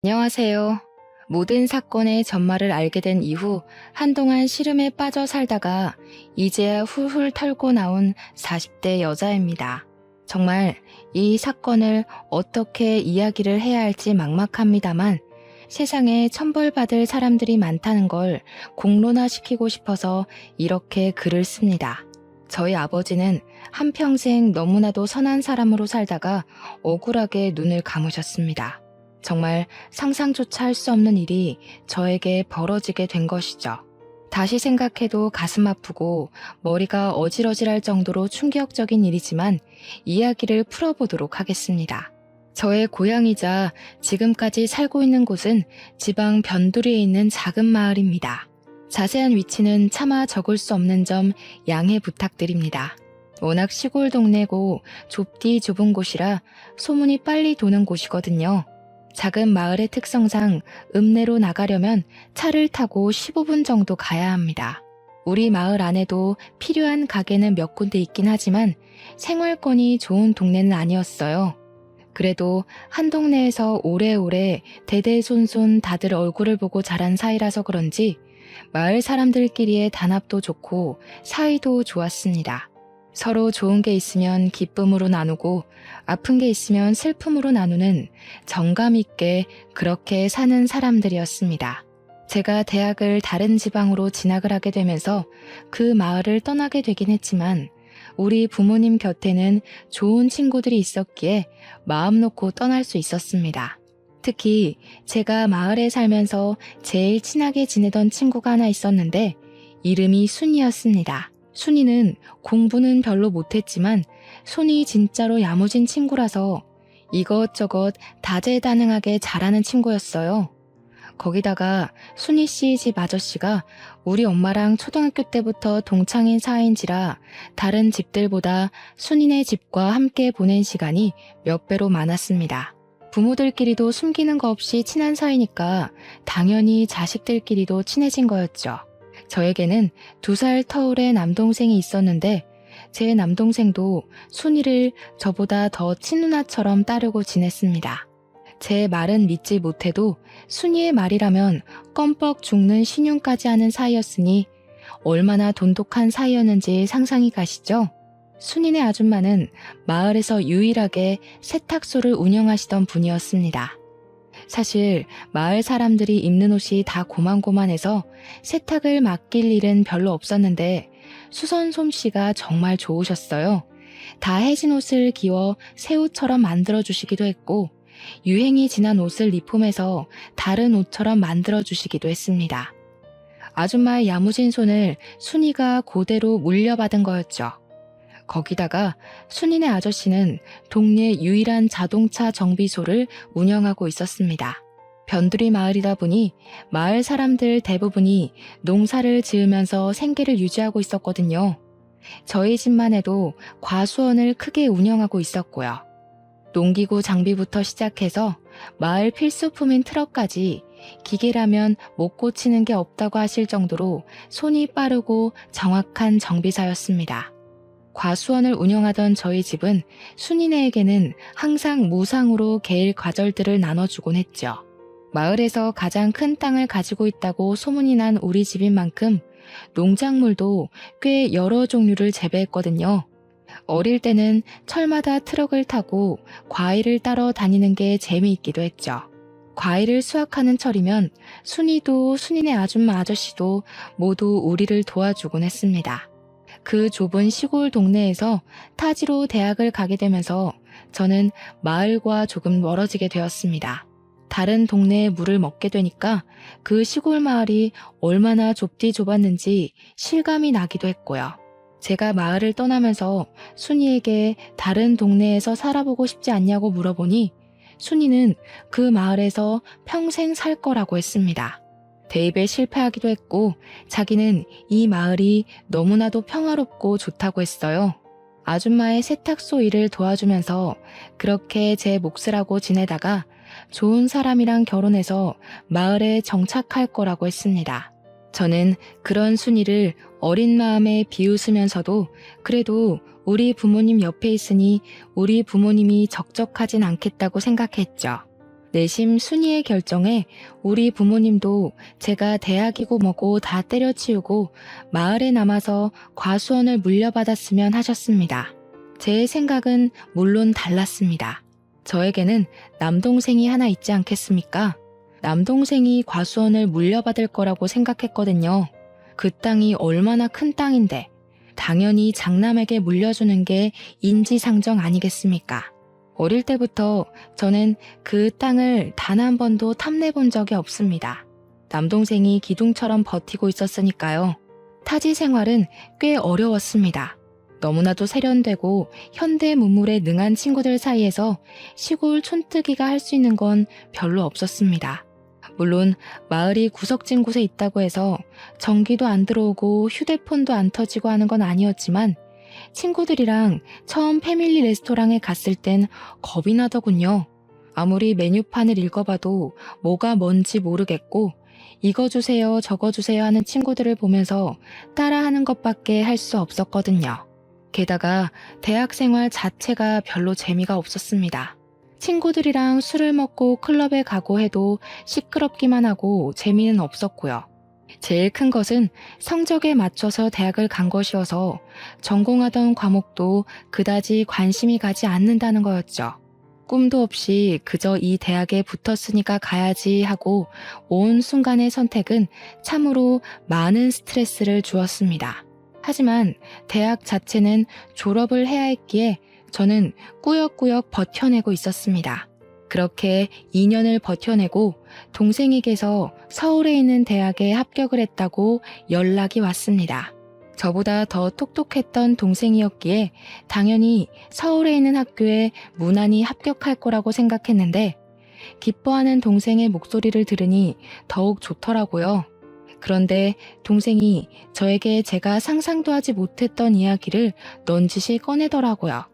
안녕하세요. 모든 사건의 전말을 알게 된 이후 한동안 시름에 빠져 살다가 이제야 훌훌 털고 나온 40대 여자입니다. 정말 이 사건을 어떻게 이야기를 해야 할지 막막합니다만 세상에 천벌받을 사람들이 많다는 걸 공론화시키고 싶어서 이렇게 글을 씁니다. 저희 아버지는 한평생 너무나도 선한 사람으로 살다가 억울하게 눈을 감으셨습니다. 정말 상상조차 할 수 없는 일이 저에게 벌어지게 된 것이죠. 다시 생각해도 가슴 아프고 머리가 어질어질할 정도로 충격적인 일이지만 이야기를 풀어보도록 하겠습니다. 저의 고향이자 지금까지 살고 있는 곳은 지방 변두리에 있는 작은 마을입니다. 자세한 위치는 차마 적을 수 없는 점 양해 부탁드립니다. 워낙 시골 동네고 좁디 좁은 곳이라 소문이 빨리 도는 곳이거든요. 작은 마을의 특성상 읍내로 나가려면 차를 타고 15분 정도 가야 합니다. 우리 마을 안에도 필요한 가게는 몇 군데 있긴 하지만 생활권이 좋은 동네는 아니었어요. 그래도 한 동네에서 오래오래 대대손손 다들 얼굴을 보고 자란 사이라서 그런지 마을 사람들끼리의 단합도 좋고 사이도 좋았습니다. 서로 좋은 게 있으면 기쁨으로 나누고 아픈 게 있으면 슬픔으로 나누는 정감 있게 그렇게 사는 사람들이었습니다. 제가 대학을 다른 지방으로 진학을 하게 되면서 그 마을을 떠나게 되긴 했지만 우리 부모님 곁에는 좋은 친구들이 있었기에 마음 놓고 떠날 수 있었습니다. 특히 제가 마을에 살면서 제일 친하게 지내던 친구가 하나 있었는데 이름이 순이였습니다. 순이는 공부는 별로 못했지만 손이 진짜로 야무진 친구라서 이것저것 다재다능하게 잘하는 친구였어요. 거기다가 순이 씨 집 아저씨가 우리 엄마랑 초등학교 때부터 동창인 사이인지라 다른 집들보다 순이네 집과 함께 보낸 시간이 몇 배로 많았습니다. 부모들끼리도 숨기는 거 없이 친한 사이니까 당연히 자식들끼리도 친해진 거였죠. 저에게는 2살 터울의 남동생이 있었는데 제 남동생도 순이를 저보다 더 친누나처럼 따르고 지냈습니다. 제 말은 믿지 못해도 순이의 말이라면 껌뻑 죽는 신용까지 하는 사이였으니 얼마나 돈독한 사이였는지 상상이 가시죠? 순이네 아줌마는 마을에서 유일하게 세탁소를 운영하시던 분이었습니다. 사실 마을 사람들이 입는 옷이 다 고만고만해서 세탁을 맡길 일은 별로 없었는데 수선 솜씨가 정말 좋으셨어요. 다 해진 옷을 기워 새 옷처럼 만들어주시기도 했고 유행이 지난 옷을 리폼해서 다른 옷처럼 만들어주시기도 했습니다. 아줌마의 야무진 손을 순이가 그대로 물려받은 거였죠. 거기다가 순이네 아저씨는 동네 유일한 자동차 정비소를 운영하고 있었습니다. 변두리 마을이다 보니 마을 사람들 대부분이 농사를 지으면서 생계를 유지하고 있었거든요. 저희 집만 해도 과수원을 크게 운영하고 있었고요. 농기구 장비부터 시작해서 마을 필수품인 트럭까지 기계라면 못 고치는 게 없다고 하실 정도로 손이 빠르고 정확한 정비사였습니다. 과수원을 운영하던 저희 집은 순이네에게는 항상 무상으로 개일 과절들을 나눠주곤 했죠. 마을에서 가장 큰 땅을 가지고 있다고 소문이 난 우리 집인 만큼 농작물도 꽤 여러 종류를 재배했거든요. 어릴 때는 철마다 트럭을 타고 과일을 따러 다니는 게 재미있기도 했죠. 과일을 수확하는 철이면 순이도 순이네 아줌마 아저씨도 모두 우리를 도와주곤 했습니다. 그 좁은 시골 동네에서 타지로 대학을 가게 되면서 저는 마을과 조금 멀어지게 되었습니다. 다른 동네의 물을 먹게 되니까 그 시골 마을이 얼마나 좁디 좁았는지 실감이 나기도 했고요. 제가 마을을 떠나면서 순이에게 다른 동네에서 살아보고 싶지 않냐고 물어보니 순이는 그 마을에서 평생 살 거라고 했습니다. 대입에 실패하기도 했고 자기는 이 마을이 너무나도 평화롭고 좋다고 했어요. 아줌마의 세탁소 일을 도와주면서 그렇게 제 몫을 하고 지내다가 좋은 사람이랑 결혼해서 마을에 정착할 거라고 했습니다. 저는 그런 순이를 어린 마음에 비웃으면서도 그래도 우리 부모님 옆에 있으니 우리 부모님이 적적하진 않겠다고 생각했죠. 내심 순이의 결정에 우리 부모님도 제가 대학이고 뭐고 다 때려치우고 마을에 남아서 과수원을 물려받았으면 하셨습니다. 제 생각은 물론 달랐습니다. 저에게는 남동생이 하나 있지 않겠습니까? 남동생이 과수원을 물려받을 거라고 생각했거든요. 그 땅이 얼마나 큰 땅인데 당연히 장남에게 물려주는 게 인지상정 아니겠습니까? 어릴 때부터 저는 그 땅을 단 한 번도 탐내본 적이 없습니다. 남동생이 기둥처럼 버티고 있었으니까요. 타지 생활은 꽤 어려웠습니다. 너무나도 세련되고 현대 문물에 능한 친구들 사이에서 시골 촌뜨기가 할 수 있는 건 별로 없었습니다. 물론 마을이 구석진 곳에 있다고 해서 전기도 안 들어오고 휴대폰도 안 터지고 하는 건 아니었지만 친구들이랑 처음 패밀리 레스토랑에 갔을 땐 겁이 나더군요. 아무리 메뉴판을 읽어봐도 뭐가 뭔지 모르겠고 이거 주세요 저거 주세요 하는 친구들을 보면서 따라하는 것밖에 할 수 없었거든요. 게다가 대학 생활 자체가 별로 재미가 없었습니다. 친구들이랑 술을 먹고 클럽에 가고 해도 시끄럽기만 하고 재미는 없었고요. 제일 큰 것은 성적에 맞춰서 대학을 간 것이어서 전공하던 과목도 그다지 관심이 가지 않는다는 거였죠. 꿈도 없이 그저 이 대학에 붙었으니까 가야지 하고 온 순간의 선택은 참으로 많은 스트레스를 주었습니다. 하지만 대학 자체는 졸업을 해야 했기에 저는 꾸역꾸역 버텨내고 있었습니다. 그렇게 2년을 버텨내고 동생에게서 서울에 있는 대학에 합격을 했다고 연락이 왔습니다. 저보다 더 똑똑했던 동생이었기에 당연히 서울에 있는 학교에 무난히 합격할 거라고 생각했는데 기뻐하는 동생의 목소리를 들으니 더욱 좋더라고요. 그런데 동생이 저에게 제가 상상도 하지 못했던 이야기를 넌지시 꺼내더라고요.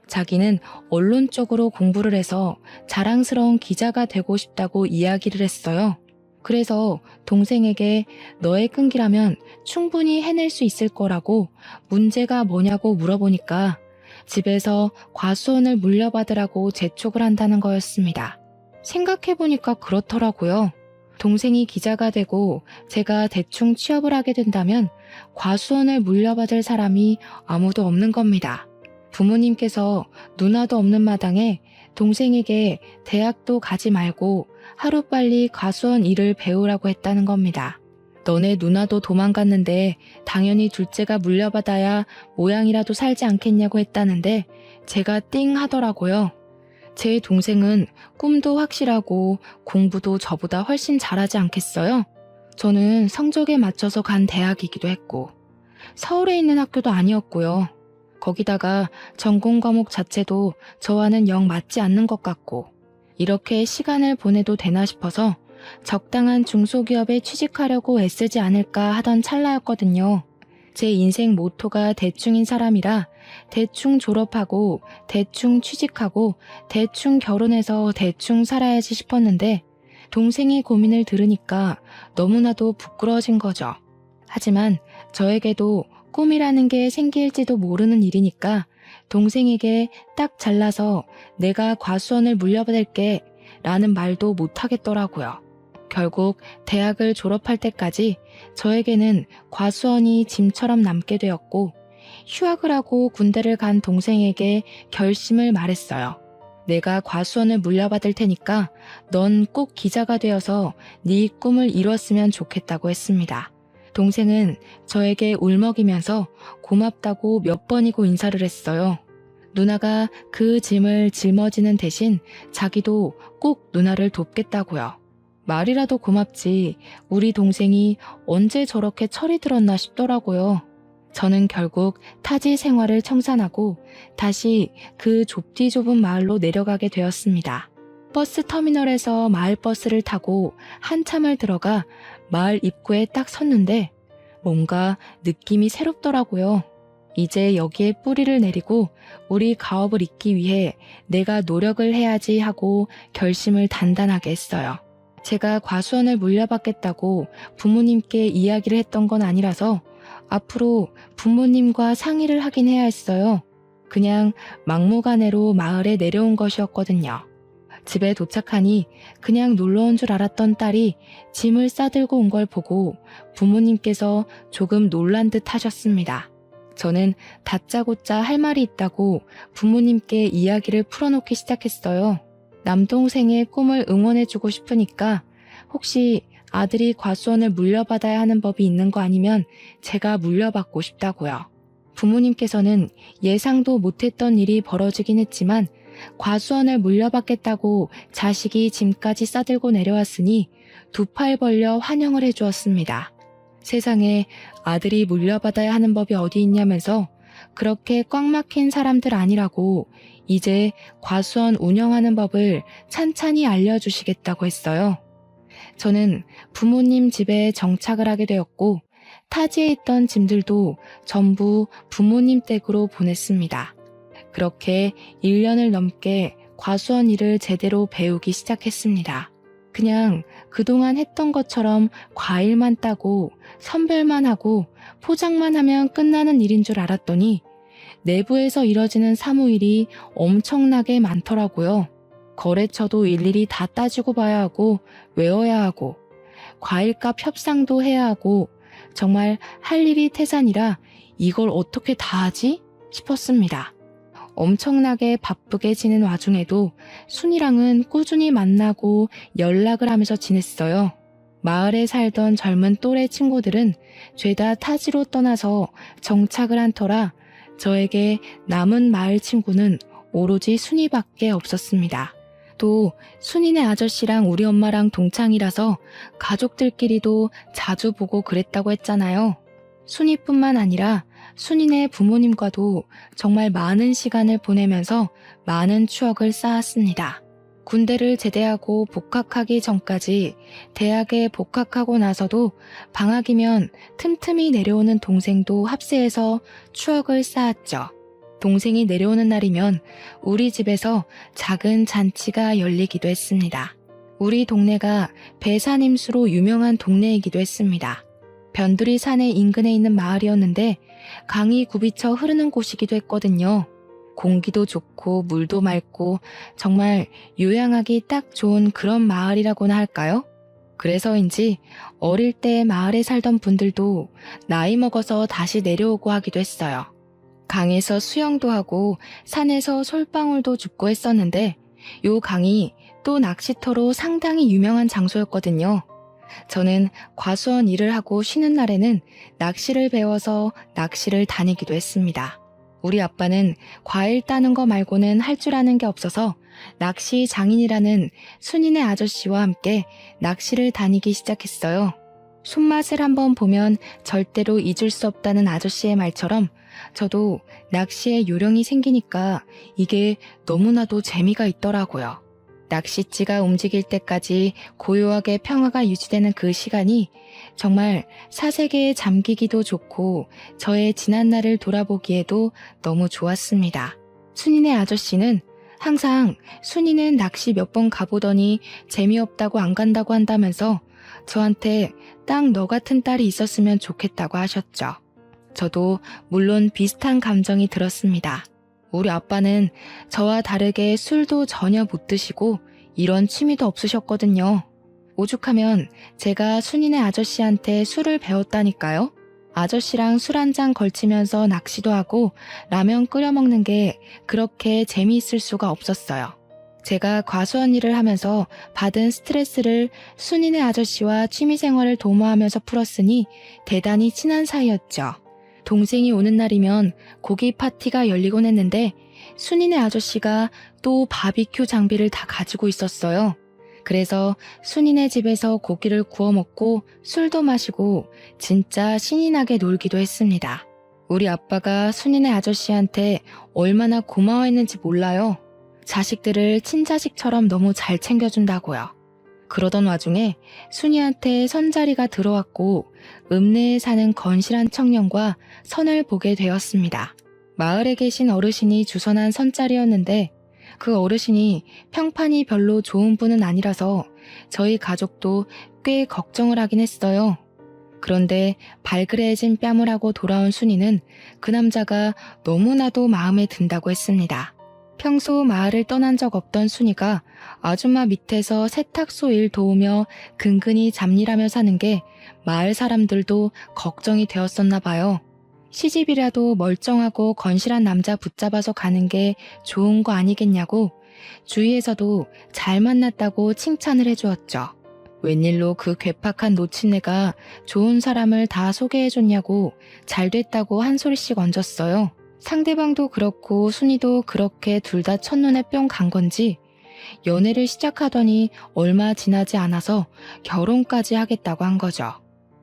자기는 언론 쪽으로 공부를 해서 자랑스러운 기자가 되고 싶다고 이야기를 했어요. 그래서 동생에게 너의 끈기라면 충분히 해낼 수 있을 거라고 문제가 뭐냐고 물어보니까 집에서 과수원을 물려받으라고 재촉을 한다는 거였습니다. 생각해보니까 그렇더라고요. 동생이 기자가 되고 제가 대충 취업을 하게 된다면 과수원을 물려받을 사람이 아무도 없는 겁니다. 부모님께서 누나도 없는 마당에 동생에게 대학도 가지 말고 하루빨리 과수원 일을 배우라고 했다는 겁니다. 너네 누나도 도망갔는데 당연히 둘째가 물려받아야 모양이라도 살지 않겠냐고 했다는데 제가 띵 하더라고요. 제 동생은 꿈도 확실하고 공부도 저보다 훨씬 잘하지 않겠어요? 저는 성적에 맞춰서 간 대학이기도 했고 서울에 있는 학교도 아니었고요. 거기다가 전공 과목 자체도 저와는 영 맞지 않는 것 같고 이렇게 시간을 보내도 되나 싶어서 적당한 중소기업에 취직하려고 애쓰지 않을까 하던 찰나였거든요. 제 인생 모토가 대충인 사람이라 대충 졸업하고 대충 취직하고 대충 결혼해서 대충 살아야지 싶었는데 동생의 고민을 들으니까 너무나도 부끄러워진 거죠. 하지만 저에게도 꿈이라는 게 생길지도 모르는 일이니까 동생에게 딱 잘라서 내가 과수원을 물려받을게 라는 말도 못하겠더라고요. 결국 대학을 졸업할 때까지 저에게는 과수원이 짐처럼 남게 되었고 휴학을 하고 군대를 간 동생에게 결심을 말했어요. 내가 과수원을 물려받을 테니까 넌 꼭 기자가 되어서 네 꿈을 이뤘으면 좋겠다고 했습니다. 동생은 저에게 울먹이면서 고맙다고 몇 번이고 인사를 했어요. 누나가 그 짐을 짊어지는 대신 자기도 꼭 누나를 돕겠다고요. 말이라도 고맙지 우리 동생이 언제 저렇게 철이 들었나 싶더라고요. 저는 결국 타지 생활을 청산하고 다시 그 좁디 좁은 마을로 내려가게 되었습니다. 버스 터미널에서 마을버스를 타고 한참을 들어가 마을 입구에 딱 섰는데 뭔가 느낌이 새롭더라고요. 이제 여기에 뿌리를 내리고 우리 가업을 잇기 위해 내가 노력을 해야지 하고 결심을 단단하게 했어요. 제가 과수원을 물려받겠다고 부모님께 이야기를 했던 건 아니라서 앞으로 부모님과 상의를 하긴 해야 했어요. 그냥 막무가내로 마을에 내려온 것이었거든요. 집에 도착하니 그냥 놀러 온 줄 알았던 딸이 짐을 싸들고 온 걸 보고 부모님께서 조금 놀란 듯 하셨습니다. 저는 다짜고짜 할 말이 있다고 부모님께 이야기를 풀어놓기 시작했어요. 남동생의 꿈을 응원해주고 싶으니까 혹시 아들이 과수원을 물려받아야 하는 법이 있는 거 아니면 제가 물려받고 싶다고요. 부모님께서는 예상도 못했던 일이 벌어지긴 했지만 과수원을 물려받겠다고 자식이 짐까지 싸들고 내려왔으니 두 팔 벌려 환영을 해주었습니다. 세상에 아들이 물려받아야 하는 법이 어디 있냐면서 그렇게 꽉 막힌 사람들 아니라고 이제 과수원 운영하는 법을 찬찬히 알려주시겠다고 했어요. 저는 부모님 집에 정착을 하게 되었고 타지에 있던 짐들도 전부 부모님 댁으로 보냈습니다. 그렇게 1년을 넘게 과수원 일을 제대로 배우기 시작했습니다. 그냥 그동안 했던 것처럼 과일만 따고 선별만 하고 포장만 하면 끝나는 일인 줄 알았더니 내부에서 이뤄지는 사무일이 엄청나게 많더라고요. 거래처도 일일이 다 따지고 봐야 하고 외워야 하고 과일값 협상도 해야 하고 정말 할 일이 태산이라 이걸 어떻게 다 하지? 싶었습니다. 엄청나게 바쁘게 지낸 와중에도 순이랑은 꾸준히 만나고 연락을 하면서 지냈어요. 마을에 살던 젊은 또래 친구들은 죄다 타지로 떠나서 정착을 한 터라 저에게 남은 마을 친구는 오로지 순이밖에 없었습니다. 또 순이네 아저씨랑 우리 엄마랑 동창이라서 가족들끼리도 자주 보고 그랬다고 했잖아요. 순이뿐만 아니라 순이네 부모님과도 정말 많은 시간을 보내면서 많은 추억을 쌓았습니다. 군대를 제대하고 복학하기 전까지 대학에 복학하고 나서도 방학이면 틈틈이 내려오는 동생도 합세해서 추억을 쌓았죠. 동생이 내려오는 날이면 우리 집에서 작은 잔치가 열리기도 했습니다. 우리 동네가 배산임수로 유명한 동네이기도 했습니다. 변두리 산의 인근에 있는 마을이었는데 강이 굽이쳐 흐르는 곳이기도 했거든요. 공기도 좋고 물도 맑고 정말 요양하기 딱 좋은 그런 마을이라고나 할까요? 그래서인지 어릴 때 마을에 살던 분들도 나이 먹어서 다시 내려오고 하기도 했어요. 강에서 수영도 하고 산에서 솔방울도 줍고 했었는데 요 강이 또 낚시터로 상당히 유명한 장소였거든요. 저는 과수원 일을 하고 쉬는 날에는 낚시를 배워서 낚시를 다니기도 했습니다. 우리 아빠는 과일 따는 거 말고는 할 줄 아는 게 없어서 낚시 장인이라는 순이네 아저씨와 함께 낚시를 다니기 시작했어요. 손맛을 한번 보면 절대로 잊을 수 없다는 아저씨의 말처럼 저도 낚시에 요령이 생기니까 이게 너무나도 재미가 있더라고요. 낚싯지가 움직일 때까지 고요하게 평화가 유지되는 그 시간이 정말 사색에 잠기기도 좋고 저의 지난 날을 돌아보기에도 너무 좋았습니다. 순이네 아저씨는 항상 순이는 낚시 몇 번 가보더니 재미없다고 안 간다고 한다면서 저한테 딱 너 같은 딸이 있었으면 좋겠다고 하셨죠. 저도 물론 비슷한 감정이 들었습니다. 우리 아빠는 저와 다르게 술도 전혀 못 드시고 이런 취미도 없으셨거든요. 오죽하면 제가 순이네 아저씨한테 술을 배웠다니까요. 아저씨랑 술 한 잔 걸치면서 낚시도 하고 라면 끓여 먹는 게 그렇게 재미있을 수가 없었어요. 제가 과수원 일을 하면서 받은 스트레스를 순이네 아저씨와 취미생활을 도모하면서 풀었으니 대단히 친한 사이였죠. 동생이 오는 날이면 고기 파티가 열리곤 했는데 순이네 아저씨가 또 바비큐 장비를 다 가지고 있었어요. 그래서 순이네 집에서 고기를 구워 먹고 술도 마시고 진짜 신이 나게 놀기도 했습니다. 우리 아빠가 순이네 아저씨한테 얼마나 고마워했는지 몰라요. 자식들을 친자식처럼 너무 잘 챙겨준다고요. 그러던 와중에 순이한테 선자리가 들어왔고 읍내에 사는 건실한 청년과 선을 보게 되었습니다. 마을에 계신 어르신이 주선한 선자리였는데 그 어르신이 평판이 별로 좋은 분은 아니라서 저희 가족도 꽤 걱정을 하긴 했어요. 그런데 발그레해진 뺨을 하고 돌아온 순이는 그 남자가 너무나도 마음에 든다고 했습니다. 평소 마을을 떠난 적 없던 순이가 아줌마 밑에서 세탁소 일 도우며 근근히 잡일하며 사는 게 마을 사람들도 걱정이 되었었나 봐요. 시집이라도 멀쩡하고 건실한 남자 붙잡아서 가는 게 좋은 거 아니겠냐고 주위에서도 잘 만났다고 칭찬을 해주었죠. 웬일로 그 괴팍한 노친네가 좋은 사람을 다 소개해줬냐고 잘 됐다고 한 소리씩 얹었어요. 상대방도 그렇고 순이도 그렇게 둘 다 첫눈에 뿅 간 건지 연애를 시작하더니 얼마 지나지 않아서 결혼까지 하겠다고 한 거죠.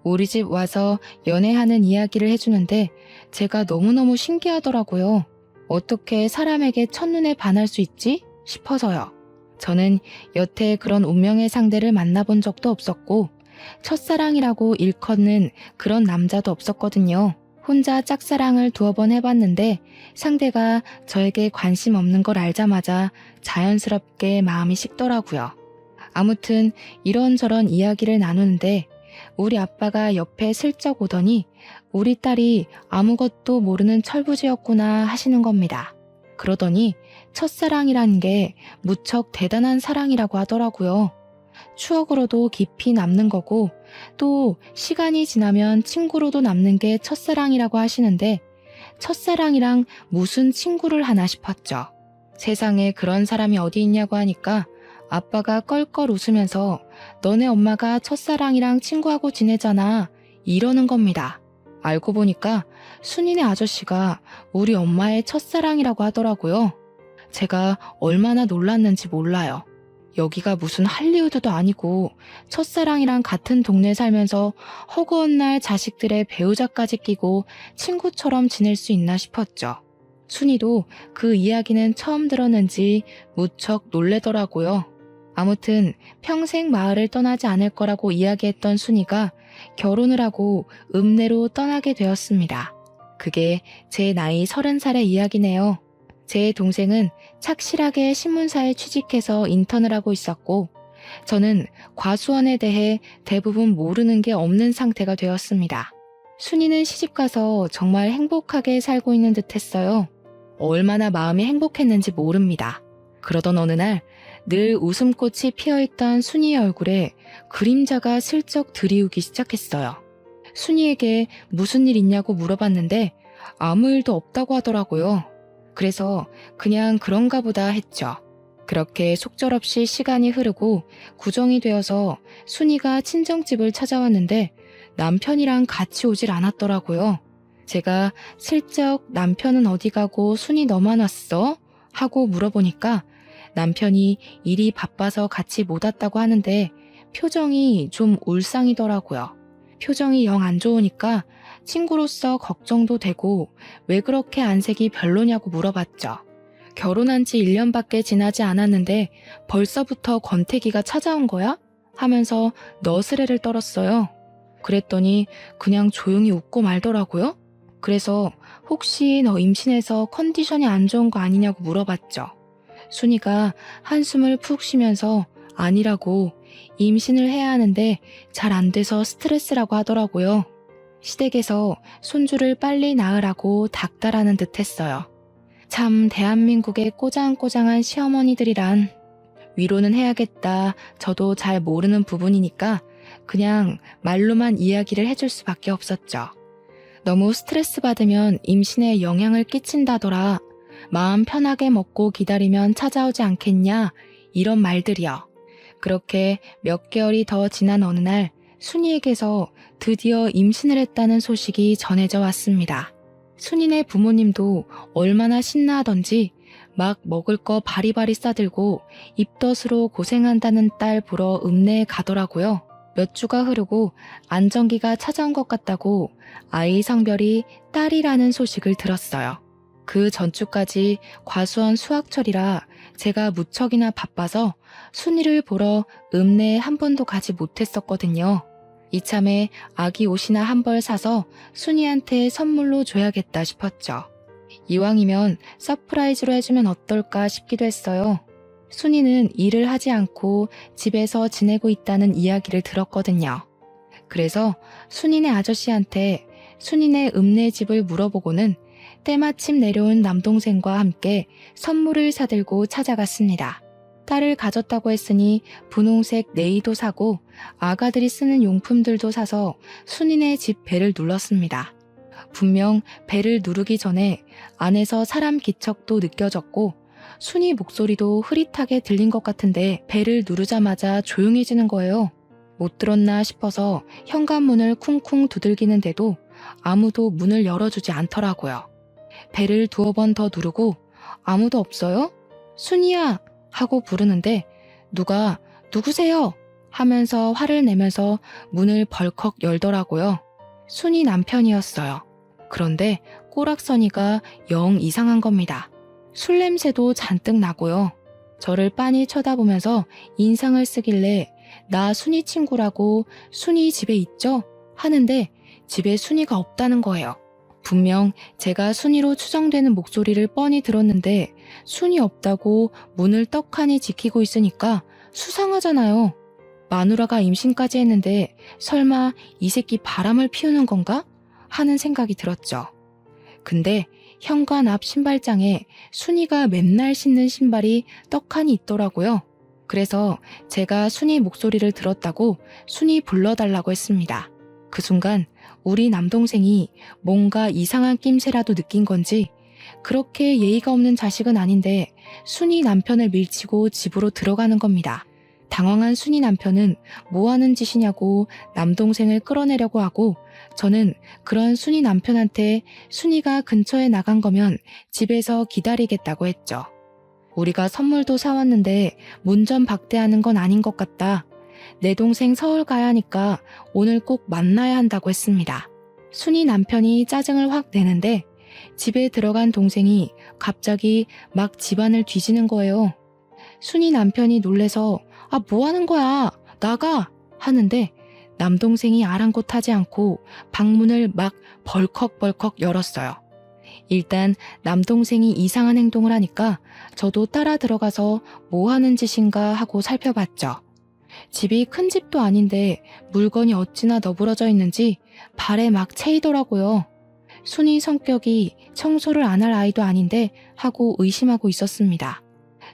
우리 집 와서 연애하는 이야기를 해주는데 제가 너무너무 신기하더라고요. 어떻게 사람에게 첫눈에 반할 수 있지? 싶어서요. 저는 여태 그런 운명의 상대를 만나본 적도 없었고 첫사랑이라고 일컫는 그런 남자도 없었거든요. 혼자 짝사랑을 2번 해봤는데 상대가 저에게 관심 없는 걸 알자마자 자연스럽게 마음이 식더라고요. 아무튼 이런저런 이야기를 나누는데 우리 아빠가 옆에 슬쩍 오더니 우리 딸이 아무것도 모르는 철부지였구나 하시는 겁니다. 그러더니 첫사랑이란 게 무척 대단한 사랑이라고 하더라고요. 추억으로도 깊이 남는 거고 또 시간이 지나면 친구로도 남는 게 첫사랑이라고 하시는데 첫사랑이랑 무슨 친구를 하나 싶었죠. 세상에 그런 사람이 어디 있냐고 하니까 아빠가 껄껄 웃으면서 너네 엄마가 첫사랑이랑 친구하고 지내잖아 이러는 겁니다. 알고 보니까 순이네 아저씨가 우리 엄마의 첫사랑이라고 하더라고요. 제가 얼마나 놀랐는지 몰라요. 여기가 무슨 할리우드도 아니고 첫사랑이랑 같은 동네 살면서 허구한 날 자식들의 배우자까지 끼고 친구처럼 지낼 수 있나 싶었죠. 순이도 그 이야기는 처음 들었는지 무척 놀래더라고요. 아무튼 평생 마을을 떠나지 않을 거라고 이야기했던 순이가 결혼을 하고 읍내로 떠나게 되었습니다. 그게 제 나이 30살의 이야기네요. 제 동생은 착실하게 신문사에 취직해서 인턴을 하고 있었고 저는 과수원에 대해 대부분 모르는 게 없는 상태가 되었습니다. 순이는 시집가서 정말 행복하게 살고 있는 듯 했어요. 얼마나 마음이 행복했는지 모릅니다. 그러던 어느 날 늘 웃음꽃이 피어있던 순이의 얼굴에 그림자가 슬쩍 드리우기 시작했어요. 순이에게 무슨 일 있냐고 물어봤는데 아무 일도 없다고 하더라고요. 그래서 그냥 그런가 보다 했죠. 그렇게 속절없이 시간이 흐르고 구정이 되어서 순이가 친정집을 찾아왔는데 남편이랑 같이 오질 않았더라고요. 제가 슬쩍 남편은 어디 가고 순이 너만 왔어? 하고 물어보니까 남편이 일이 바빠서 같이 못 왔다고 하는데 표정이 좀 울상이더라고요. 표정이 영 안 좋으니까 친구로서 걱정도 되고 왜 그렇게 안색이 별로냐고 물어봤죠. 결혼한 지 1년밖에 지나지 않았는데 벌써부터 권태기가 찾아온 거야? 하면서 너스레를 떨었어요. 그랬더니 그냥 조용히 웃고 말더라고요. 그래서 혹시 너 임신해서 컨디션이 안 좋은 거 아니냐고 물어봤죠. 순이가 한숨을 푹 쉬면서 아니라고 임신을 해야 하는데 잘 안 돼서 스트레스라고 하더라고요. 시댁에서 손주를 빨리 낳으라고 닥달하는 듯 했어요. 참 대한민국의 꼬장꼬장한 시어머니들이란 위로는 해야겠다. 저도 잘 모르는 부분이니까 그냥 말로만 이야기를 해줄 수밖에 없었죠. 너무 스트레스 받으면 임신에 영향을 끼친다더라. 마음 편하게 먹고 기다리면 찾아오지 않겠냐 이런 말들이요. 그렇게 몇 개월이 더 지난 어느 날 순이에게서 드디어 임신을 했다는 소식이 전해져 왔습니다. 순이네 부모님도 얼마나 신나하던지 막 먹을 거 바리바리 싸들고 입덧으로 고생한다는 딸 보러 읍내에 가더라고요. 몇 주가 흐르고 안정기가 찾아온 것 같다고 아이 성별이 딸이라는 소식을 들었어요. 그 전주까지 과수원 수학철이라 제가 무척이나 바빠서 순이를 보러 읍내에 한 번도 가지 못했었거든요. 이참에 아기 옷이나 한 벌 사서 순이한테 선물로 줘야겠다 싶었죠. 이왕이면 서프라이즈로 해주면 어떨까 싶기도 했어요. 순이는 일을 하지 않고 집에서 지내고 있다는 이야기를 들었거든요. 그래서 순이네 아저씨한테 순이네 읍내 집을 물어보고는 때마침 내려온 남동생과 함께 선물을 사들고 찾아갔습니다. 딸을 가졌다고 했으니 분홍색 네이도 사고 아가들이 쓰는 용품들도 사서 순이네 집 벨을 눌렀습니다. 분명 벨을 누르기 전에 안에서 사람 기척도 느껴졌고 순이 목소리도 흐릿하게 들린 것 같은데 벨을 누르자마자 조용해지는 거예요. 못 들었나 싶어서 현관문을 쿵쿵 두들기는데도 아무도 문을 열어주지 않더라고요. 벨을 2번 더 누르고 아무도 없어요? 순이야! 하고 부르는데 누가 누구세요? 하면서 화를 내면서 문을 벌컥 열더라고요. 순이 남편이었어요. 그런데 꼬락서니가 영 이상한 겁니다. 술 냄새도 잔뜩 나고요. 저를 빤히 쳐다보면서 인상을 쓰길래 나 순이 친구라고 순이 집에 있죠? 하는데 집에 순이가 없다는 거예요. 분명 제가 순이로 추정되는 목소리를 뻔히 들었는데 순이 없다고 문을 떡하니 지키고 있으니까 수상하잖아요. 마누라가 임신까지 했는데 설마 이 새끼 바람을 피우는 건가? 하는 생각이 들었죠. 근데 현관 앞 신발장에 순이가 맨날 신는 신발이 떡하니 있더라고요. 그래서 제가 순이 목소리를 들었다고 순이 불러달라고 했습니다. 그 순간 우리 남동생이 뭔가 이상한 낌새라도 느낀 건지 그렇게 예의가 없는 자식은 아닌데 순이 남편을 밀치고 집으로 들어가는 겁니다. 당황한 순이 남편은 뭐 하는 짓이냐고 남동생을 끌어내려고 하고 저는 그런 순이 남편한테 순이가 근처에 나간 거면 집에서 기다리겠다고 했죠. 우리가 선물도 사왔는데 문전 박대하는 건 아닌 것 같다. 내 동생 서울 가야 하니까 오늘 꼭 만나야 한다고 했습니다. 순이 남편이 짜증을 확 내는데 집에 들어간 동생이 갑자기 막 집안을 뒤지는 거예요. 순이 남편이 놀래서 아, 뭐 하는 거야? 나가! 하는데 남동생이 아랑곳하지 않고 방문을 막 벌컥벌컥 열었어요. 일단 남동생이 이상한 행동을 하니까 저도 따라 들어가서 뭐 하는 짓인가 하고 살펴봤죠. 집이 큰 집도 아닌데 물건이 어찌나 너부러져 있는지 발에 막 채이더라고요. 순이 성격이 청소를 안 할 아이도 아닌데 하고 의심하고 있었습니다.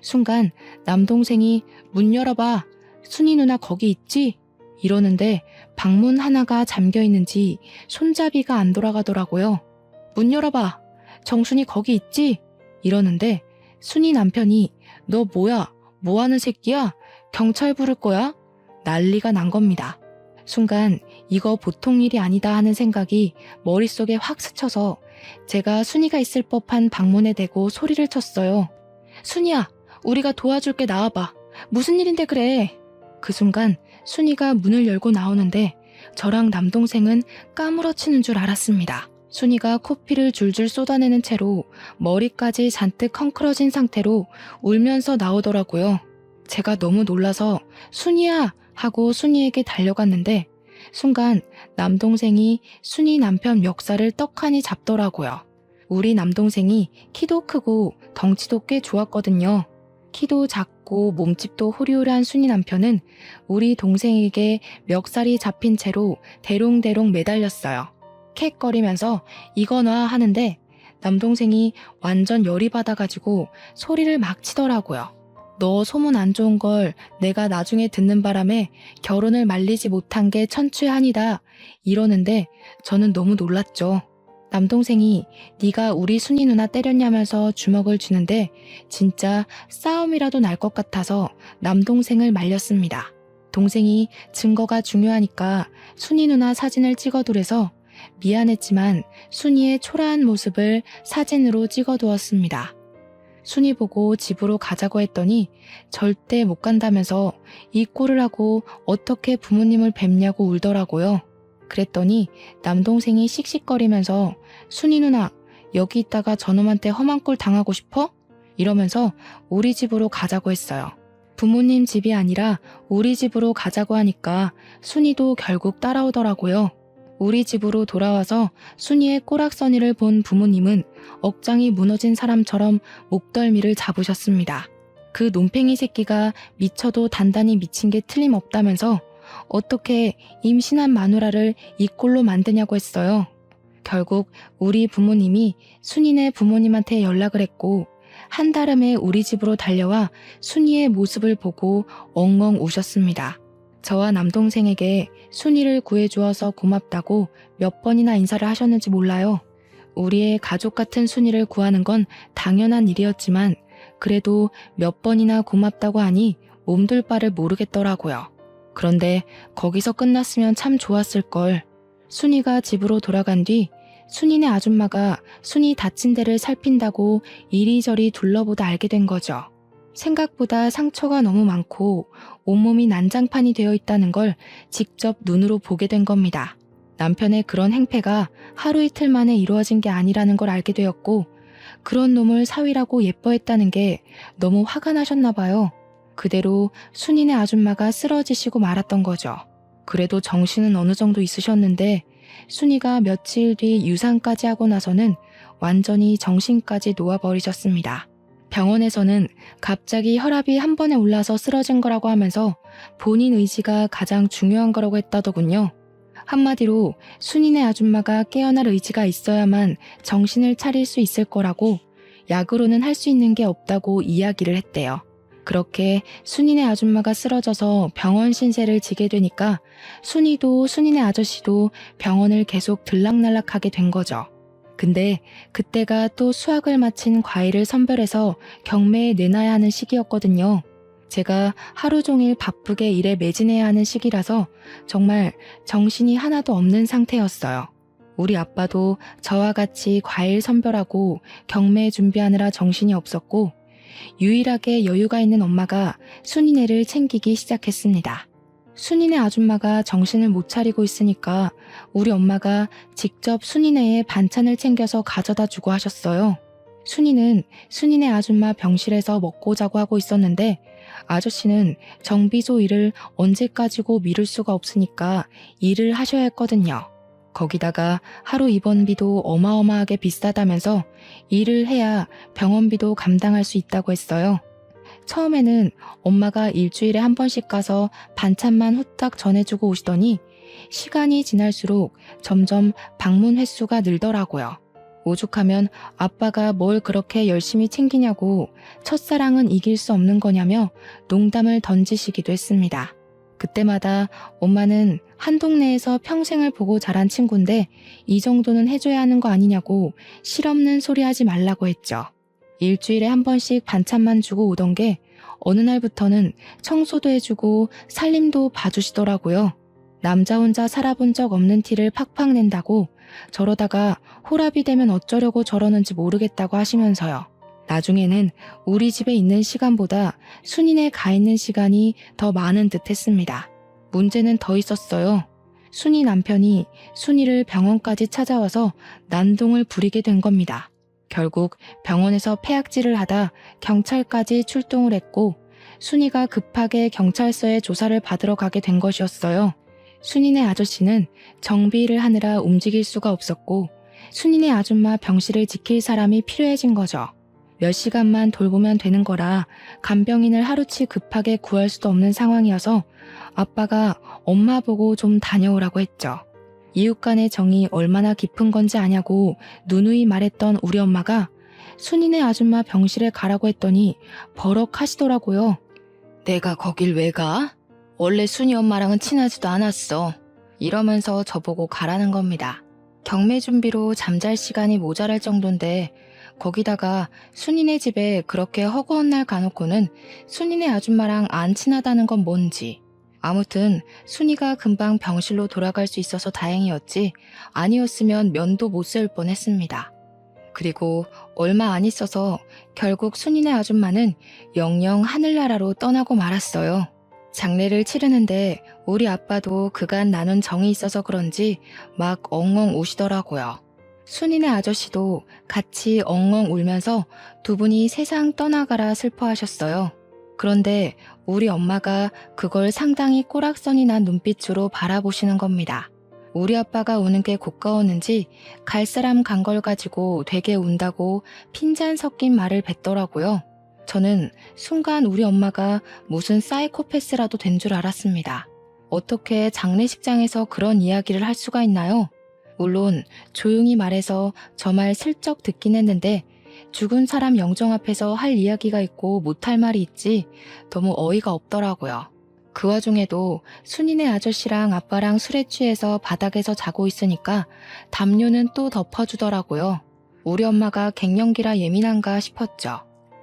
순간 남동생이 문 열어봐. 순이 누나 거기 있지? 이러는데 방문 하나가 잠겨 있는지 손잡이가 안 돌아가더라고요. 문 열어봐. 정순이 거기 있지? 이러는데 순이 남편이 너 뭐야? 뭐 하는 새끼야? 경찰 부를 거야? 난리가 난 겁니다. 순간 이거 보통 일이 아니다 하는 생각이 머릿속에 확 스쳐서 제가 순이가 있을 법한 방문에 대고 소리를 쳤어요. 순이야, 우리가 도와줄게 나와봐. 무슨 일인데 그래? 그 순간 순이가 문을 열고 나오는데 저랑 남동생은 까무러치는 줄 알았습니다. 순이가 코피를 줄줄 쏟아내는 채로 머리까지 잔뜩 헝클어진 상태로 울면서 나오더라고요. 제가 너무 놀라서 순이야 하고 순이에게 달려갔는데 순간 남동생이 순이 남편 멱살을 떡하니 잡더라고요. 우리 남동생이 키도 크고 덩치도 꽤 좋았거든요. 키도 작고 몸집도 호리호리한 순이 남편은 우리 동생에게 멱살이 잡힌 채로 대롱대롱 매달렸어요. 캑거리면서 이거 놔 하는데 남동생이 완전 열이 받아가지고 소리를 막 치더라고요. 너 소문 안 좋은 걸 내가 나중에 듣는 바람에 결혼을 말리지 못한 게 천추한이다 이러는데 저는 너무 놀랐죠. 남동생이 네가 우리 순이 누나 때렸냐면서 주먹을 쥐는데 진짜 싸움이라도 날 것 같아서 남동생을 말렸습니다. 동생이 증거가 중요하니까 순이 누나 사진을 찍어두래서 미안했지만 순이의 초라한 모습을 사진으로 찍어두었습니다. 순이 보고 집으로 가자고 했더니 절대 못 간다면서 이 꼴을 하고 어떻게 부모님을 뵙냐고 울더라고요. 그랬더니 남동생이 씩씩거리면서 순이 누나 여기 있다가 저놈한테 험한 꼴 당하고 싶어? 이러면서 우리 집으로 가자고 했어요. 부모님 집이 아니라 우리 집으로 가자고 하니까 순이도 결국 따라오더라고요. 우리 집으로 돌아와서 순이의 꼬락서니를 본 부모님은 억장이 무너진 사람처럼 목덜미를 잡으셨습니다. 그 논팽이 새끼가 미쳐도 단단히 미친 게 틀림없다면서 어떻게 임신한 마누라를 이 꼴로 만드냐고 했어요. 결국 우리 부모님이 순이네 부모님한테 연락을 했고 한달음에 우리 집으로 달려와 순이의 모습을 보고 엉엉 우셨습니다. 저와 남동생에게 순이를 구해주어서 고맙다고 몇 번이나 인사를 하셨는지 몰라요. 우리의 가족 같은 순이를 구하는 건 당연한 일이었지만 그래도 몇 번이나 고맙다고 하니 몸둘 바를 모르겠더라고요. 그런데 거기서 끝났으면 참 좋았을걸. 순이가 집으로 돌아간 뒤 순이네 아줌마가 순이 다친 데를 살핀다고 이리저리 둘러보다 알게 된 거죠. 생각보다 상처가 너무 많고 온몸이 난장판이 되어 있다는 걸 직접 눈으로 보게 된 겁니다. 남편의 그런 행패가 하루 이틀 만에 이루어진 게 아니라는 걸 알게 되었고 그런 놈을 사위라고 예뻐했다는 게 너무 화가 나셨나 봐요. 그대로 순이네 아줌마가 쓰러지시고 말았던 거죠. 그래도 정신은 어느 정도 있으셨는데 순이가 며칠 뒤 유산까지 하고 나서는 완전히 정신까지 놓아버리셨습니다. 병원에서는 갑자기 혈압이 한 번에 올라서 쓰러진 거라고 하면서 본인 의지가 가장 중요한 거라고 했다더군요. 한마디로 순이네 아줌마가 깨어날 의지가 있어야만 정신을 차릴 수 있을 거라고 약으로는 할 수 있는 게 없다고 이야기를 했대요. 그렇게 순이네 아줌마가 쓰러져서 병원 신세를 지게 되니까 순이도 순이네 아저씨도 병원을 계속 들락날락하게 된 거죠. 근데 그때가 또 수학을 마친 과일을 선별해서 경매에 내놔야 하는 시기였거든요. 제가 하루 종일 바쁘게 일에 매진해야 하는 시기라서 정말 정신이 하나도 없는 상태였어요. 우리 아빠도 저와 같이 과일 선별하고 경매 준비하느라 정신이 없었고 유일하게 여유가 있는 엄마가 순이네를 챙기기 시작했습니다. 순이네 아줌마가 정신을 못 차리고 있으니까 우리 엄마가 직접 순이네의 반찬을 챙겨서 가져다 주고 하셨어요. 순이는 순이네 아줌마 병실에서 먹고 자고 하고 있었는데 아저씨는 정비소 일을 언제까지고 미룰 수가 없으니까 일을 하셔야 했거든요. 거기다가 하루 입원비도 어마어마하게 비싸다면서 일을 해야 병원비도 감당할 수 있다고 했어요. 처음에는 엄마가 일주일에 한 번씩 가서 반찬만 후딱 전해주고 오시더니 시간이 지날수록 점점 방문 횟수가 늘더라고요. 오죽하면 아빠가 뭘 그렇게 열심히 챙기냐고 첫사랑은 이길 수 없는 거냐며 농담을 던지시기도 했습니다. 그때마다 엄마는 한 동네에서 평생을 보고 자란 친구인데 이 정도는 해줘야 하는 거 아니냐고 실없는 소리 하지 말라고 했죠. 일주일에 한 번씩 반찬만 주고 오던 게 어느 날부터는 청소도 해주고 살림도 봐주시더라고요. 남자 혼자 살아본 적 없는 티를 팍팍 낸다고 저러다가 홀압이 되면 어쩌려고 저러는지 모르겠다고 하시면서요. 나중에는 우리 집에 있는 시간보다 순이네 가 있는 시간이 더 많은 듯 했습니다. 문제는 더 있었어요. 순이 남편이 순이를 병원까지 찾아와서 난동을 부리게 된 겁니다. 결국 병원에서 폐악질을 하다 경찰까지 출동을 했고 순이가 급하게 경찰서에 조사를 받으러 가게 된 것이었어요. 순이네 아저씨는 정비일을 하느라 움직일 수가 없었고 순이네 아줌마 병실을 지킬 사람이 필요해진 거죠. 몇 시간만 돌보면 되는 거라 간병인을 하루치 급하게 구할 수도 없는 상황이어서 아빠가 엄마 보고 좀 다녀오라고 했죠. 이웃 간의 정이 얼마나 깊은 건지 아냐고 누누이 말했던 우리 엄마가 순이네 아줌마 병실에 가라고 했더니 버럭 하시더라고요. 내가 거길 왜 가? 원래 순이 엄마랑은 친하지도 않았어. 이러면서 저보고 가라는 겁니다. 경매 준비로 잠잘 시간이 모자랄 정도인데 거기다가 순이네 집에 그렇게 허구한 날 가놓고는 순이네 아줌마랑 안 친하다는 건 뭔지. 아무튼 순이가 금방 병실로 돌아갈 수 있어서 다행이었지 아니었으면 면도 못 세울 뻔했습니다. 그리고 얼마 안 있어서 결국 순이네 아줌마는 영영 하늘나라로 떠나고 말았어요. 장례를 치르는데 우리 아빠도 그간 나눈 정이 있어서 그런지 막 엉엉 우시더라고요. 순이네 아저씨도 같이 엉엉 울면서 두 분이 세상 떠나가라 슬퍼하셨어요. 그런데 우리 엄마가 그걸 상당히 꼬락선이 난 눈빛으로 바라보시는 겁니다. 우리 아빠가 우는 게 고가웠는지 갈 사람 간 걸 가지고 되게 운다고 핀잔 섞인 말을 뱉더라고요. 저는 순간 우리 엄마가 무슨 사이코패스라도 된 줄 알았습니다. 어떻게 장례식장에서 그런 이야기를 할 수가 있나요? 물론 조용히 말해서 저 말 슬쩍 듣긴 했는데 죽은 사람 영정 앞에서 할 이야기가 있고 못할 말이 있지 너무 어이가 없더라고요. 그 와중에도 순이네 아저씨랑 아빠랑 술에 취해서 바닥에서 자고 있으니까 담요는 또 덮어주더라고요. 우리 엄마가 갱년기라 예민한가 싶었죠.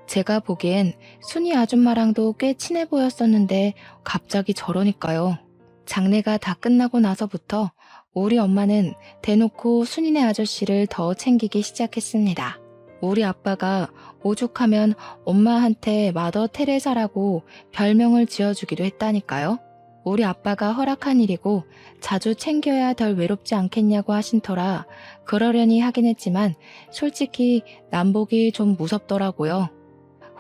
제가 보기엔 순이 아줌마랑도 꽤 친해 보였었는데 갑자기 저러니까요. 장례가 다 끝나고 나서부터 우리 엄마는 대놓고 순이네 아저씨를 더 챙기기 시작했습니다. 우리 아빠가 오죽하면 엄마한테 마더 테레사라고 별명을 지어주기도 했다니까요. 우리 아빠가 허락한 일이고 자주 챙겨야 덜 외롭지 않겠냐고 하신 터라 그러려니 하긴 했지만 솔직히 남복이 좀 무섭더라고요.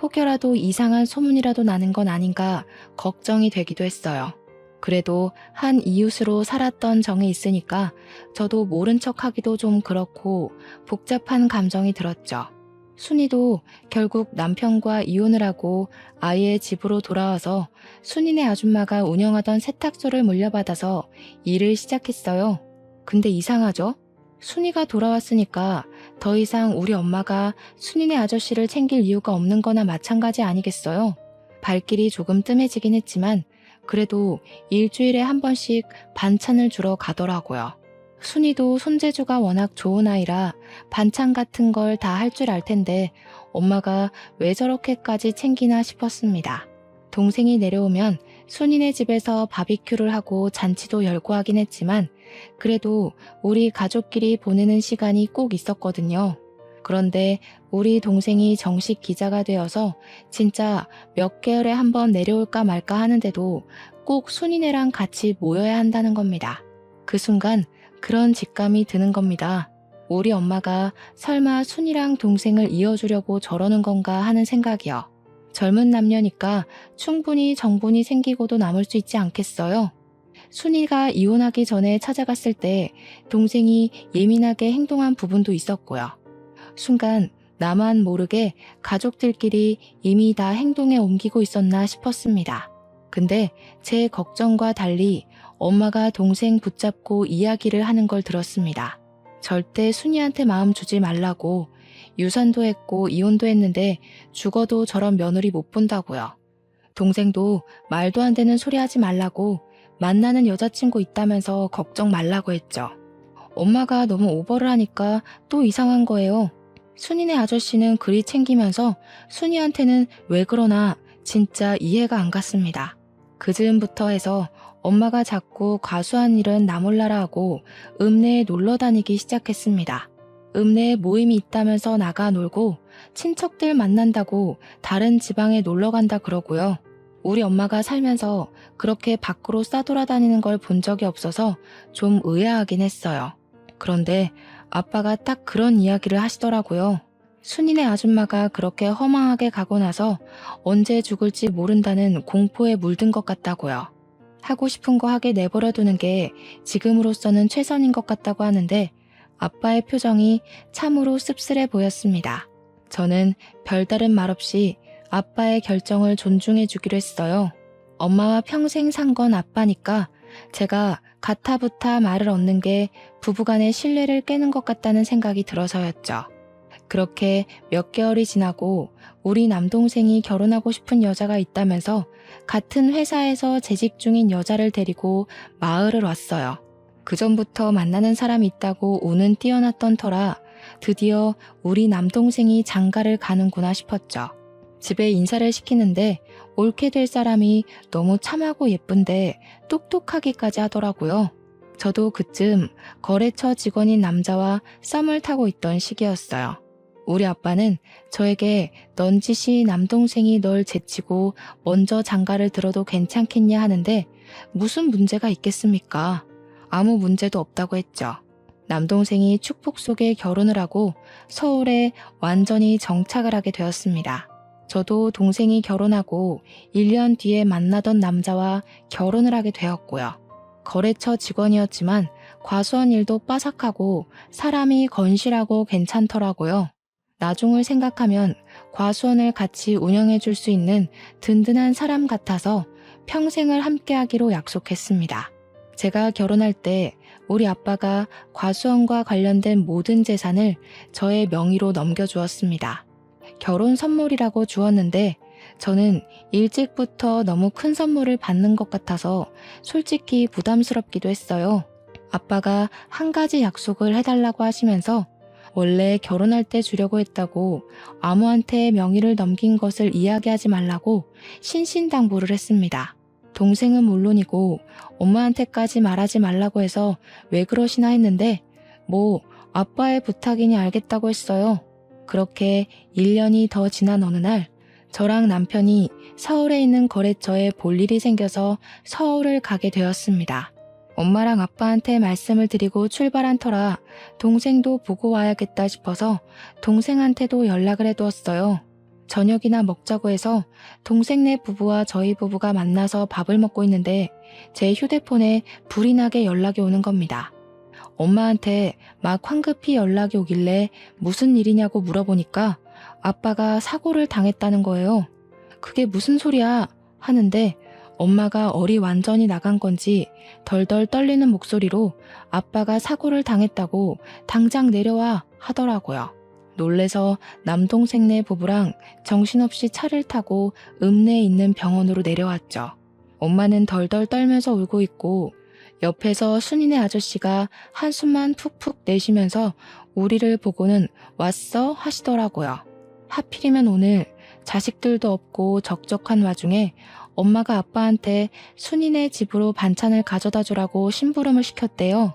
혹여라도 이상한 소문이라도 나는 건 아닌가 걱정이 되기도 했어요. 그래도 한 이웃으로 살았던 정이 있으니까 저도 모른 척하기도 좀 그렇고 복잡한 감정이 들었죠. 순이도 결국 남편과 이혼을 하고 아이의 집으로 돌아와서 순이네 아줌마가 운영하던 세탁소를 물려받아서 일을 시작했어요. 근데 이상하죠? 순이가 돌아왔으니까 더 이상 우리 엄마가 순이네 아저씨를 챙길 이유가 없는 거나 마찬가지 아니겠어요? 발길이 조금 뜸해지긴 했지만 그래도 일주일에 한 번씩 반찬을 주러 가더라고요. 순이도 손재주가 워낙 좋은 아이라 반찬 같은 걸 다 할 줄 알 텐데 엄마가 왜 저렇게까지 챙기나 싶었습니다. 동생이 내려오면 순이네 집에서 바비큐를 하고 잔치도 열고 하긴 했지만 그래도 우리 가족끼리 보내는 시간이 꼭 있었거든요. 그런데 우리 동생이 정식 기자가 되어서 진짜 몇 개월에 한 번 내려올까 말까 하는데도 꼭 순이네랑 같이 모여야 한다는 겁니다. 그 순간 그런 직감이 드는 겁니다. 우리 엄마가 설마 순이랑 동생을 이어주려고 저러는 건가 하는 생각이요. 젊은 남녀니까 충분히 정분이 생기고도 남을 수 있지 않겠어요? 순이가 이혼하기 전에 찾아갔을 때 동생이 예민하게 행동한 부분도 있었고요. 순간 나만 모르게 가족들끼리 이미 다 행동에 옮기고 있었나 싶었습니다. 근데 제 걱정과 달리 엄마가 동생 붙잡고 이야기를 하는 걸 들었습니다. 절대 순이한테 마음 주지 말라고, 유산도 했고 이혼도 했는데 죽어도 저런 며느리 못 본다고요. 동생도 말도 안 되는 소리 하지 말라고, 만나는 여자친구 있다면서 걱정 말라고 했죠. 엄마가 너무 오버를 하니까 또 이상한 거예요. 순이네 아저씨는 그리 챙기면서 순이한테는 왜 그러나 진짜 이해가 안 갔습니다. 그 즈음부터 해서 엄마가 자꾸 과수한 일은 나 몰라라 하고 읍내에 놀러 다니기 시작했습니다. 읍내에 모임이 있다면서 나가 놀고 친척들 만난다고 다른 지방에 놀러 간다 그러고요. 우리 엄마가 살면서 그렇게 밖으로 싸돌아다니는 걸 본 적이 없어서 좀 의아하긴 했어요. 그런데 아빠가 딱 그런 이야기를 하시더라고요. 순이네 아줌마가 그렇게 허망하게 가고 나서 언제 죽을지 모른다는 공포에 물든 것 같다고요. 하고 싶은 거 하게 내버려두는 게 지금으로서는 최선인 것 같다고 하는데 아빠의 표정이 참으로 씁쓸해 보였습니다. 저는 별다른 말 없이 아빠의 결정을 존중해 주기로 했어요. 엄마와 평생 산 건 아빠니까 제가 가타부타 말을 얻는 게 부부간의 신뢰를 깨는 것 같다는 생각이 들어서였죠. 그렇게 몇 개월이 지나고 우리 남동생이 결혼하고 싶은 여자가 있다면서 같은 회사에서 재직 중인 여자를 데리고 마을을 왔어요. 그전부터 만나는 사람이 있다고 우는 띄어났던 터라 드디어 우리 남동생이 장가를 가는구나 싶었죠. 집에 인사를 시키는데 옳게 될 사람이 너무 참하고 예쁜데 똑똑하기까지 하더라고요. 저도 그쯤 거래처 직원인 남자와 썸을 타고 있던 시기였어요. 우리 아빠는 저에게 넌지시 남동생이 널 제치고 먼저 장가를 들어도 괜찮겠냐 하는데 무슨 문제가 있겠습니까? 아무 문제도 없다고 했죠. 남동생이 축복 속에 결혼을 하고 서울에 완전히 정착을 하게 되었습니다. 저도 동생이 결혼하고 1년 뒤에 만나던 남자와 결혼을 하게 되었고요. 거래처 직원이었지만 과수원 일도 빠삭하고 사람이 건실하고 괜찮더라고요. 나중을 생각하면 과수원을 같이 운영해 줄 수 있는 든든한 사람 같아서 평생을 함께하기로 약속했습니다. 제가 결혼할 때 우리 아빠가 과수원과 관련된 모든 재산을 저의 명의로 넘겨주었습니다. 결혼 선물이라고 주었는데 저는 일찍부터 너무 큰 선물을 받는 것 같아서 솔직히 부담스럽기도 했어요. 아빠가 한 가지 약속을 해달라고 하시면서 원래 결혼할 때 주려고 했다고 아무한테 명의를 넘긴 것을 이야기하지 말라고 신신당부를 했습니다. 동생은 물론이고 엄마한테까지 말하지 말라고 해서 왜 그러시나 했는데 뭐 아빠의 부탁이니 알겠다고 했어요. 그렇게 1년이 더 지난 어느 날 저랑 남편이 서울에 있는 거래처에 볼 일이 생겨서 서울을 가게 되었습니다. 엄마랑 아빠한테 말씀을 드리고 출발한 터라 동생도 보고 와야겠다 싶어서 동생한테도 연락을 해두었어요. 저녁이나 먹자고 해서 동생네 부부와 저희 부부가 만나서 밥을 먹고 있는데 제 휴대폰에 불이 나게 연락이 오는 겁니다. 엄마한테 막 황급히 연락이 오길래 무슨 일이냐고 물어보니까 아빠가 사고를 당했다는 거예요. 그게 무슨 소리야 하는데 엄마가 얼이 완전히 나간 건지 덜덜 떨리는 목소리로 아빠가 사고를 당했다고 당장 내려와 하더라고요. 놀래서 남동생네 부부랑 정신없이 차를 타고 읍내에 있는 병원으로 내려왔죠. 엄마는 덜덜 떨면서 울고 있고 옆에서 순이네 아저씨가 한숨만 푹푹 내쉬면서 우리를 보고는 왔어 하시더라고요. 하필이면 오늘 자식들도 없고 적적한 와중에 엄마가 아빠한테 순이네 집으로 반찬을 가져다 주라고 심부름을 시켰대요.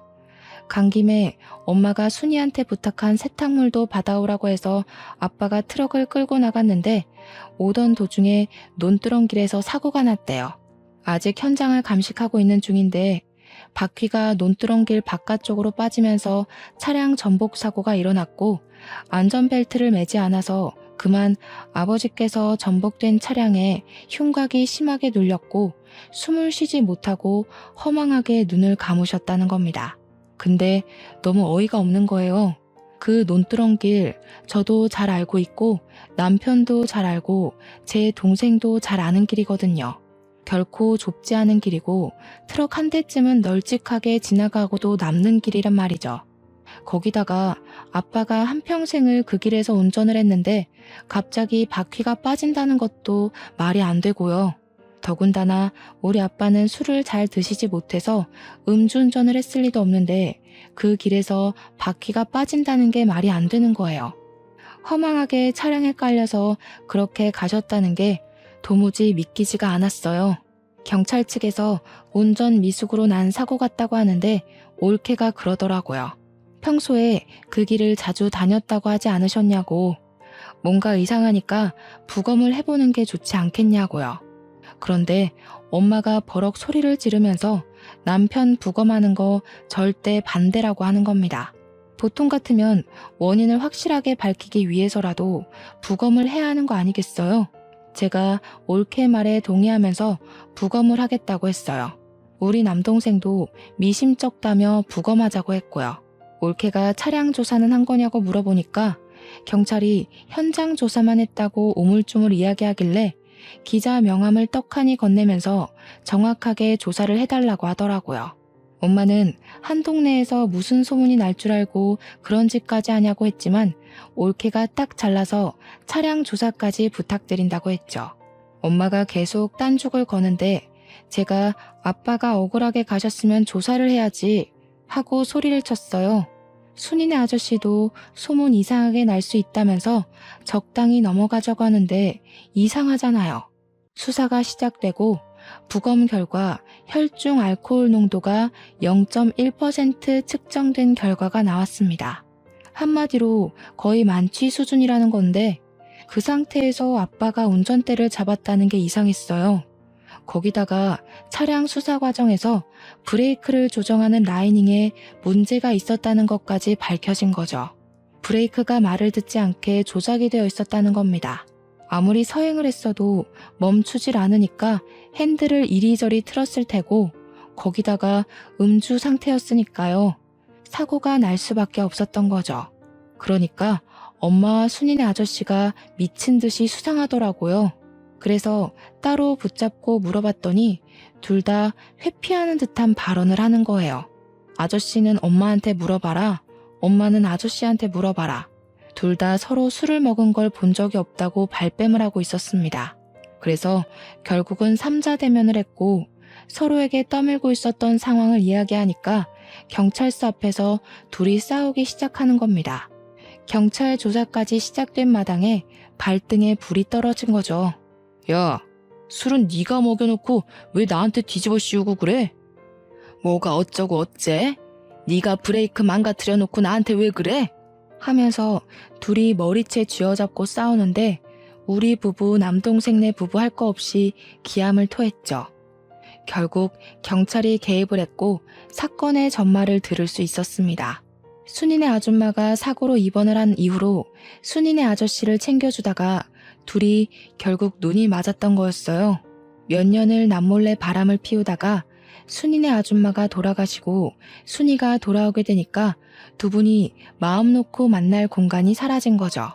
간 김에 엄마가 순이한테 부탁한 세탁물도 받아오라고 해서 아빠가 트럭을 끌고 나갔는데 오던 도중에 논두렁길에서 사고가 났대요. 아직 현장을 감식하고 있는 중인데 바퀴가 논두렁길 바깥쪽으로 빠지면서 차량 전복 사고가 일어났고 안전벨트를 매지 않아서 그만 아버지께서 전복된 차량에 흉곽이 심하게 눌렸고 숨을 쉬지 못하고 허망하게 눈을 감으셨다는 겁니다. 근데 너무 어이가 없는 거예요. 그 논두렁길 저도 잘 알고 있고 남편도 잘 알고 제 동생도 잘 아는 길이거든요. 결코 좁지 않은 길이고 트럭 한 대쯤은 널찍하게 지나가고도 남는 길이란 말이죠. 거기다가 아빠가 한평생을 그 길에서 운전을 했는데 갑자기 바퀴가 빠진다는 것도 말이 안 되고요. 더군다나 우리 아빠는 술을 잘 드시지 못해서 음주운전을 했을 리도 없는데 그 길에서 바퀴가 빠진다는 게 말이 안 되는 거예요. 허망하게 차량에 깔려서 그렇게 가셨다는 게 도무지 믿기지가 않았어요. 경찰 측에서 운전 미숙으로 난 사고 같다고 하는데 올케가 그러더라고요. 평소에 그 길을 자주 다녔다고 하지 않으셨냐고. 뭔가 이상하니까 부검을 해보는 게 좋지 않겠냐고요. 그런데 엄마가 버럭 소리를 지르면서 남편 부검하는 거 절대 반대라고 하는 겁니다. 보통 같으면 원인을 확실하게 밝히기 위해서라도 부검을 해야 하는 거 아니겠어요? 제가 올케 말에 동의하면서 부검을 하겠다고 했어요. 우리 남동생도 미심쩍다며 부검하자고 했고요. 올케가 차량 조사는 한 거냐고 물어보니까 경찰이 현장 조사만 했다고 우물쭈물 이야기하길래 기자 명함을 떡하니 건네면서 정확하게 조사를 해달라고 하더라고요. 엄마는 한 동네에서 무슨 소문이 날 줄 알고 그런 짓까지 하냐고 했지만 올케가 딱 잘라서 차량 조사까지 부탁드린다고 했죠. 엄마가 계속 딴죽을 거는데 제가 아빠가 억울하게 가셨으면 조사를 해야지 하고 소리를 쳤어요. 순이네 아저씨도 소문 이상하게 날 수 있다면서 적당히 넘어가자고 하는데 이상하잖아요. 수사가 시작되고 부검 결과 혈중 알코올 농도가 0.1% 측정된 결과가 나왔습니다. 한마디로 거의 만취 수준이라는 건데 그 상태에서 아빠가 운전대를 잡았다는 게 이상했어요. 거기다가 차량 수사 과정에서 브레이크를 조정하는 라이닝에 문제가 있었다는 것까지 밝혀진 거죠. 브레이크가 말을 듣지 않게 조작이 되어 있었다는 겁니다. 아무리 서행을 했어도 멈추질 않으니까 핸들을 이리저리 틀었을 테고 거기다가 음주 상태였으니까요. 사고가 날 수밖에 없었던 거죠. 그러니까 엄마와 순이네 아저씨가 미친 듯이 수상하더라고요. 그래서 따로 붙잡고 물어봤더니 둘 다 회피하는 듯한 발언을 하는 거예요. 아저씨는 엄마한테 물어봐라. 엄마는 아저씨한테 물어봐라. 둘 다 서로 술을 먹은 걸 본 적이 없다고 발뺌을 하고 있었습니다. 그래서 결국은 삼자대면을 했고 서로에게 떠밀고 있었던 상황을 이야기하니까 경찰서 앞에서 둘이 싸우기 시작하는 겁니다. 경찰 조사까지 시작된 마당에 발등에 불이 떨어진 거죠. 야, 술은 네가 먹여놓고 왜 나한테 뒤집어 씌우고 그래? 뭐가 어쩌고 어째? 네가 브레이크 망가뜨려 놓고 나한테 왜 그래? 하면서 둘이 머리채 쥐어잡고 싸우는데 우리 부부 남동생네 부부 할 거 없이 기함을 토했죠. 결국 경찰이 개입을 했고 사건의 전말을 들을 수 있었습니다. 순이네 아줌마가 사고로 입원을 한 이후로 순이네 아저씨를 챙겨주다가 둘이 결국 눈이 맞았던 거였어요. 몇 년을 남몰래 바람을 피우다가 순이네 아줌마가 돌아가시고 순이가 돌아오게 되니까 두 분이 마음 놓고 만날 공간이 사라진 거죠.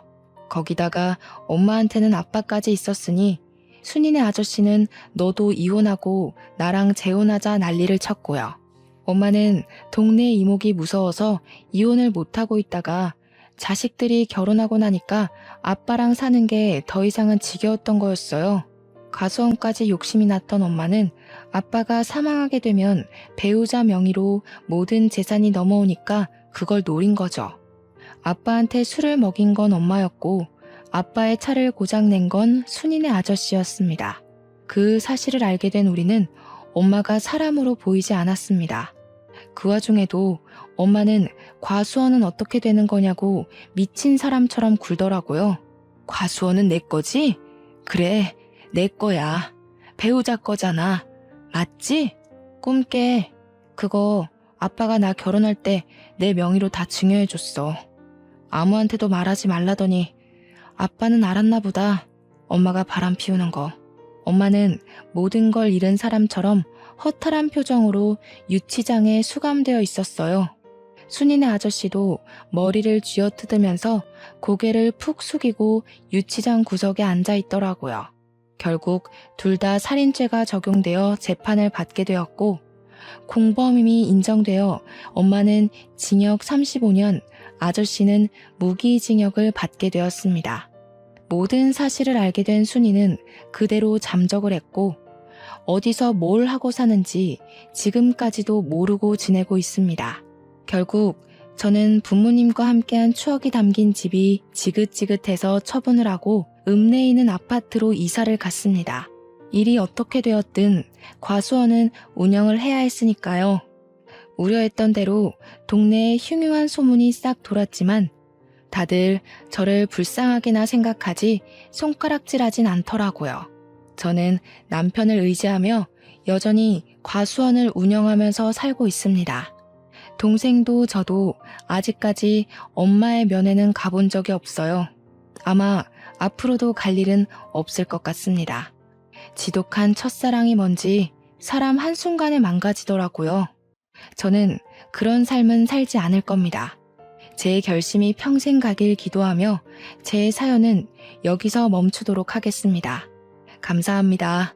거기다가 엄마한테는 아빠까지 있었으니 순이네 아저씨는 너도 이혼하고 나랑 재혼하자 난리를 쳤고요. 엄마는 동네 이목이 무서워서 이혼을 못하고 있다가 자식들이 결혼하고 나니까 아빠랑 사는 게 더 이상은 지겨웠던 거였어요. 가수원까지 욕심이 났던 엄마는 아빠가 사망하게 되면 배우자 명의로 모든 재산이 넘어오니까 그걸 노린 거죠. 아빠한테 술을 먹인 건 엄마였고 아빠의 차를 고장낸 건 순이네 아저씨였습니다. 그 사실을 알게 된 우리는 엄마가 사람으로 보이지 않았습니다. 그 와중에도 엄마는 과수원은 어떻게 되는 거냐고 미친 사람처럼 굴더라고요. 과수원은 내 거지? 그래, 내 거야. 배우자 거잖아. 맞지? 꿈깨. 그거 아빠가 나 결혼할 때 내 명의로 다 증여해줬어. 아무한테도 말하지 말라더니 아빠는 알았나 보다. 엄마가 바람 피우는 거. 엄마는 모든 걸 잃은 사람처럼 허탈한 표정으로 유치장에 수감되어 있었어요. 순이네 아저씨도 머리를 쥐어뜯으면서 고개를 푹 숙이고 유치장 구석에 앉아 있더라고요. 결국 둘 다 살인죄가 적용되어 재판을 받게 되었고 공범임이 인정되어 엄마는 징역 35년, 아저씨는 무기징역을 받게 되었습니다. 모든 사실을 알게 된 순이는 그대로 잠적을 했고 어디서 뭘 하고 사는지 지금까지도 모르고 지내고 있습니다. 결국 저는 부모님과 함께한 추억이 담긴 집이 지긋지긋해서 처분을 하고 읍내에 있는 아파트로 이사를 갔습니다. 일이 어떻게 되었든 과수원은 운영을 해야 했으니까요. 우려했던 대로 동네에 흉흉한 소문이 싹 돌았지만 다들 저를 불쌍하게나 생각하지 손가락질하진 않더라고요. 저는 남편을 의지하며 여전히 과수원을 운영하면서 살고 있습니다. 동생도 저도 아직까지 엄마의 면회는 가본 적이 없어요. 아마 앞으로도 갈 일은 없을 것 같습니다. 지독한 첫사랑이 뭔지 사람 한순간에 망가지더라고요. 저는 그런 삶은 살지 않을 겁니다. 제 결심이 평생 가길 기도하며 제 사연은 여기서 멈추도록 하겠습니다. 감사합니다.